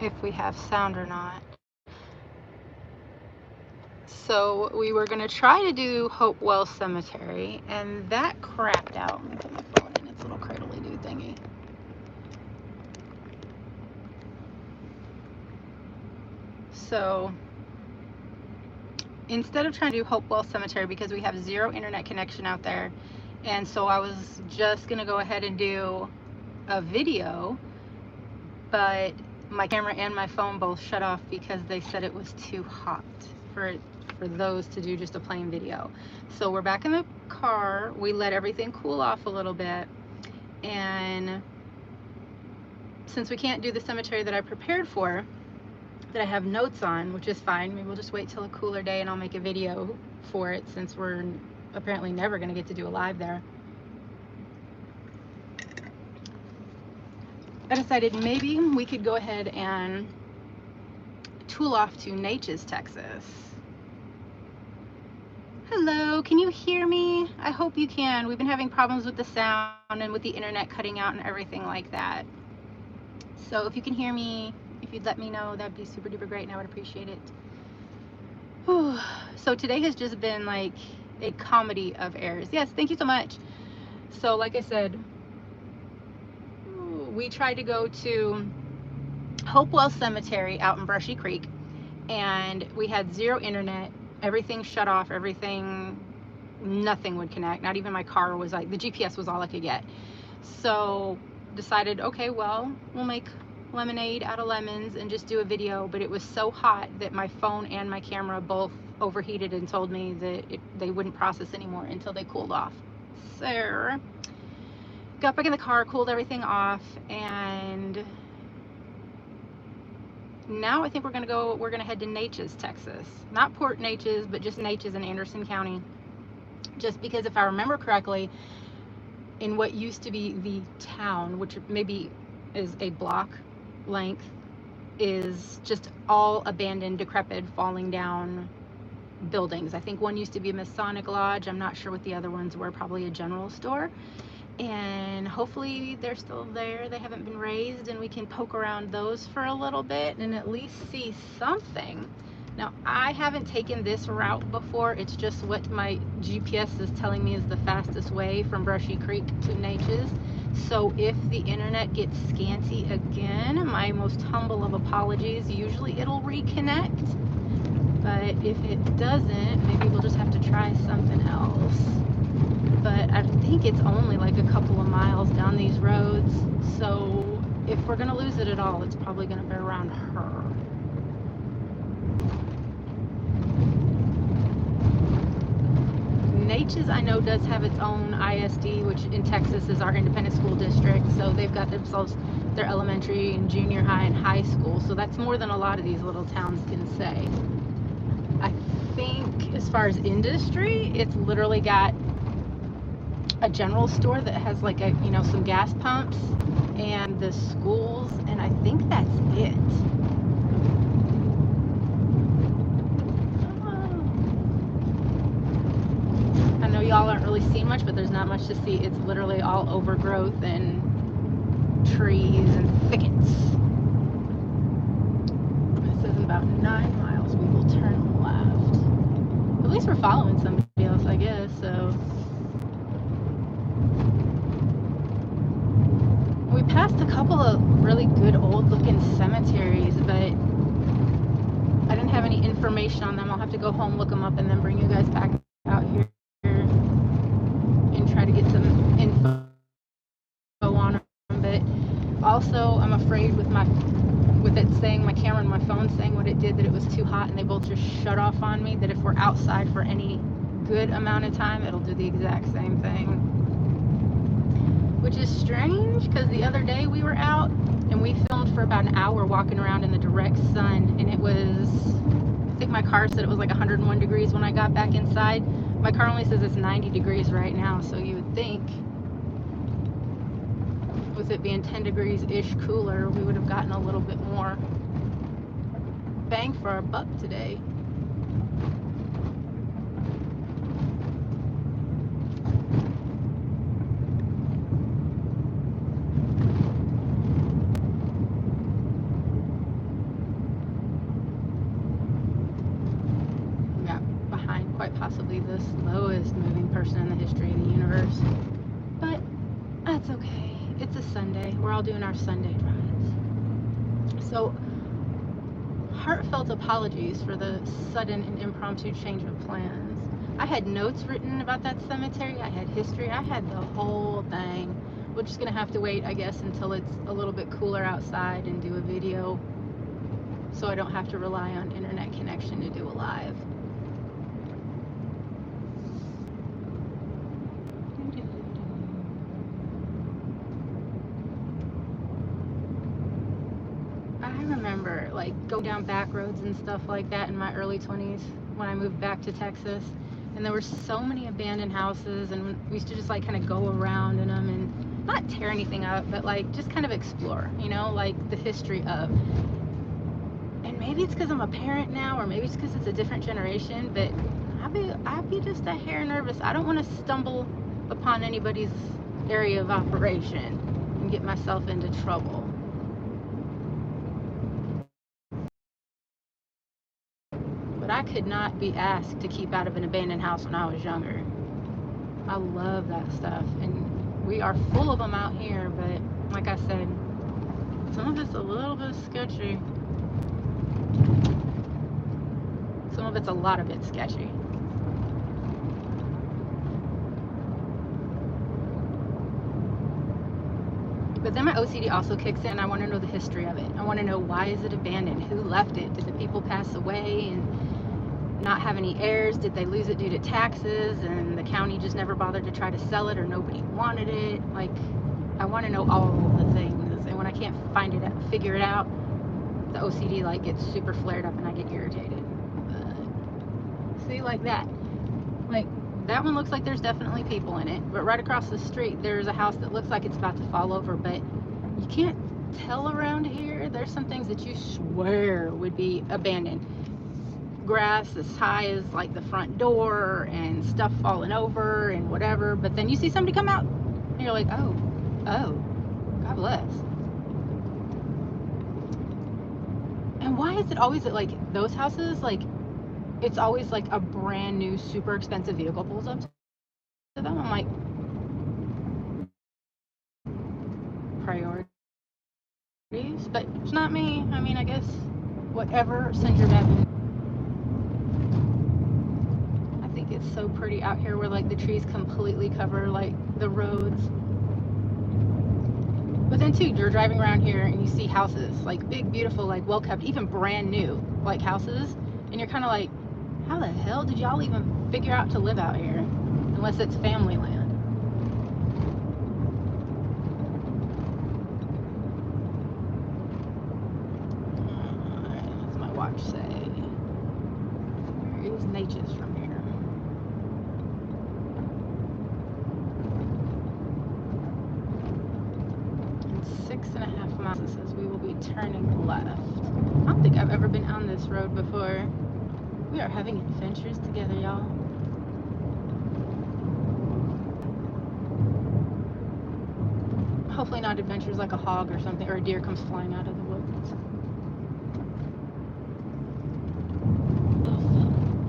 if we have sound or not. So we were going to try to do Hopewell Cemetery, and that crapped out. Let me put my phone in its little cradly-do thingy. So instead of trying to do Hopewell Cemetery, because we have zero internet connection out there, and so I was just going to go ahead and do a video, but my camera and my phone both shut off because they said it was too hot for those to do just a plain video. So we're back in the car. We let everything cool off a little bit, and since we can't do the cemetery that I prepared for, that I have notes on, which is fine, maybe we'll just wait till a cooler day and I'll make a video for it, since we're apparently never going to get to do a live there. I decided maybe we could go ahead and tool off to Natchez, Texas. Hello, can you hear me? I hope you can. We've been having problems with the sound and with the internet cutting out and everything like that. So if you can hear me, if you'd let me know, that'd be super duper great and I would appreciate it. Whew. So today has just been like a comedy of errors. Yes, thank you so much. So like I said, we tried to go to Hopewell Cemetery out in Brushy Creek, and we had zero internet. Everything shut off, nothing would connect. Not even my car was like, the GPS was all I could get. So decided, okay, well, we'll make lemonade out of lemons and just do a video. But it was so hot that my phone and my camera both overheated and told me that they wouldn't process anymore until they cooled off. So got back in the car, cooled everything off, and now I think we're gonna head to Natchez, Texas. Not Port Natchez, but just Natchez in Anderson County. Just because if I remember correctly, in what used to be the town, which maybe is a block length, is just all abandoned, decrepit, falling down buildings. I think one used to be a Masonic Lodge. I'm not sure what the other ones were, probably a general store. And hopefully they're still there. They haven't been raised, and we can poke around those for a little bit and at least see something. Now, I haven't taken this route before. It's just what my GPS is telling me is the fastest way from Brushy Creek to Natchez. So if the internet gets scanty again, my most humble of apologies. Usually it'll reconnect, but if it doesn't, maybe we'll just have to try something else. But I think it's only like a couple of miles down these roads, so if we're gonna lose it at all, it's probably gonna be around her. Natchez, I know, does have its own ISD, which in Texas is our independent school district, so they've got themselves their elementary and junior high and high school, so that's more than a lot of these little towns can say. I think as far as industry, it's literally got a general store that has like some gas pumps and the schools, and I think that's it. I know y'all aren't really seeing much, but there's not much to see. It's literally all overgrowth and trees and thickets. It says in about 9 miles we will turn left. At least we're following somebody else, I guess, so. We passed a couple of really good old looking cemeteries, but I didn't have any information on them. I'll have to go home, look them up, and then bring you guys back out here and try to get some info on them. But also, I'm afraid with it saying, my camera and my phone saying what it did, that it was too hot and they both just shut off on me, that if we're outside for any good amount of time, it'll do the exact same thing. Which is strange, because the other day we were out and we filmed for about an hour walking around in the direct sun, and it was, I think my car said it was like 101 degrees when I got back inside. My car only says it's 90 degrees right now, so you would think with it being 10 degrees-ish cooler, we would have gotten a little bit more bang for our buck today. person in the history of the universe. But that's okay. It's a Sunday. We're all doing our Sunday drives. So, heartfelt apologies for the sudden and impromptu change of plans. I had notes written about that cemetery. I had history. I had the whole thing. We're just going to have to wait, I guess, until it's a little bit cooler outside and do a video, so I don't have to rely on internet connection to do a live. I remember like going down back roads and stuff like that in my early 20s when I moved back to Texas, and there were so many abandoned houses, and we used to just like kind of go around in them and not tear anything up, but like just kind of explore, you know, like the history of. And maybe it's because I'm a parent now, or maybe it's because it's a different generation, but I'd be just a hair nervous. I don't want to stumble upon anybody's area of operation and get myself into trouble. But I could not be asked to keep out of an abandoned house when I was younger. I love that stuff, and we are full of them out here, but like I said, some of it's a little bit sketchy. Some of it's a lot of it sketchy. But then my OCD also kicks in. I want to know the history of it. I want to know, why is it abandoned? Who left it? Did the people pass away and not have any heirs? Did they lose it due to taxes and the county just never bothered to try to sell it, or nobody wanted it? Like, I want to know all the things, and when I can't find it, figure it out, the OCD like gets super flared up and I get irritated. See, like that. Like, that one looks like there's definitely people in it, but right across the street there's a house that looks like it's about to fall over, but you can't tell around here. There's some things that you swear would be abandoned. Grass as high as like the front door and stuff falling over and whatever, but then you see somebody come out and you're like, oh, God bless. And why is it always that like those houses, like it's always like a brand new super expensive vehicle pulls up to them? I'm like, priorities, but it's not me. I mean, I guess whatever, send your back. I think it's so pretty out here where like the trees completely cover like the roads. But then too, you're driving around here and you see houses, like big, beautiful, like well kept, even brand new like houses, and you're kind of like, how the hell did y'all even figure out to live out here? Unless it's family land. What's my watch say? Where is Natchez from here? In 6.5 miles, it says we will be turning left. I don't think I've ever been on this road before. We are having adventures together, y'all. Hopefully not adventures like a hog or something, or a deer comes flying out of the woods.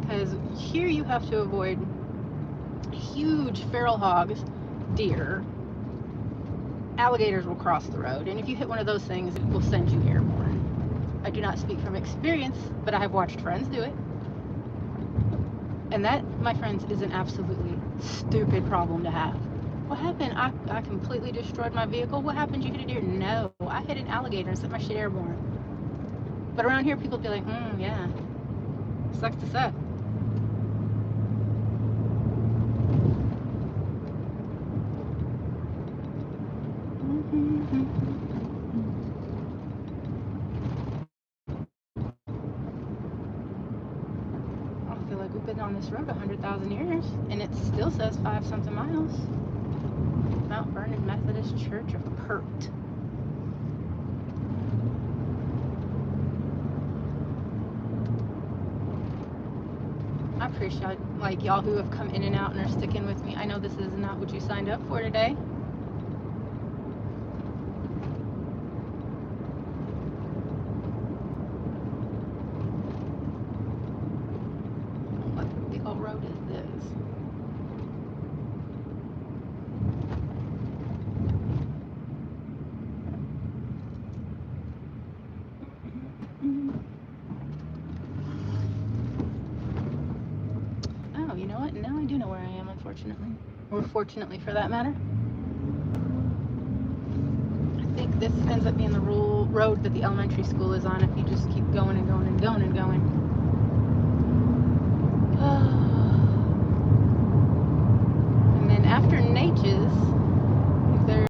Because here you have to avoid huge feral hogs, deer. Alligators will cross the road, and if you hit one of those things, it will send you airborne. I do not speak from experience, but I have watched friends do it. And that, my friends, is an absolutely stupid problem to have. What happened? I completely destroyed my vehicle. What happened? You hit a deer? No, I hit an alligator and sent my shit airborne. But around here, people be like, yeah, sucks to suck. I feel like we've been on this road 100,000 years, and it still says 5-something miles. Mount Vernon Methodist Church of Pert. I appreciate like y'all who have come in and out and are sticking with me. I know this is not what you signed up for today. What the old road is this? unfortunately. Or fortunately for that matter. I think this ends up being the road that the elementary school is on if you just keep going and going and going and going. And then after Natchez,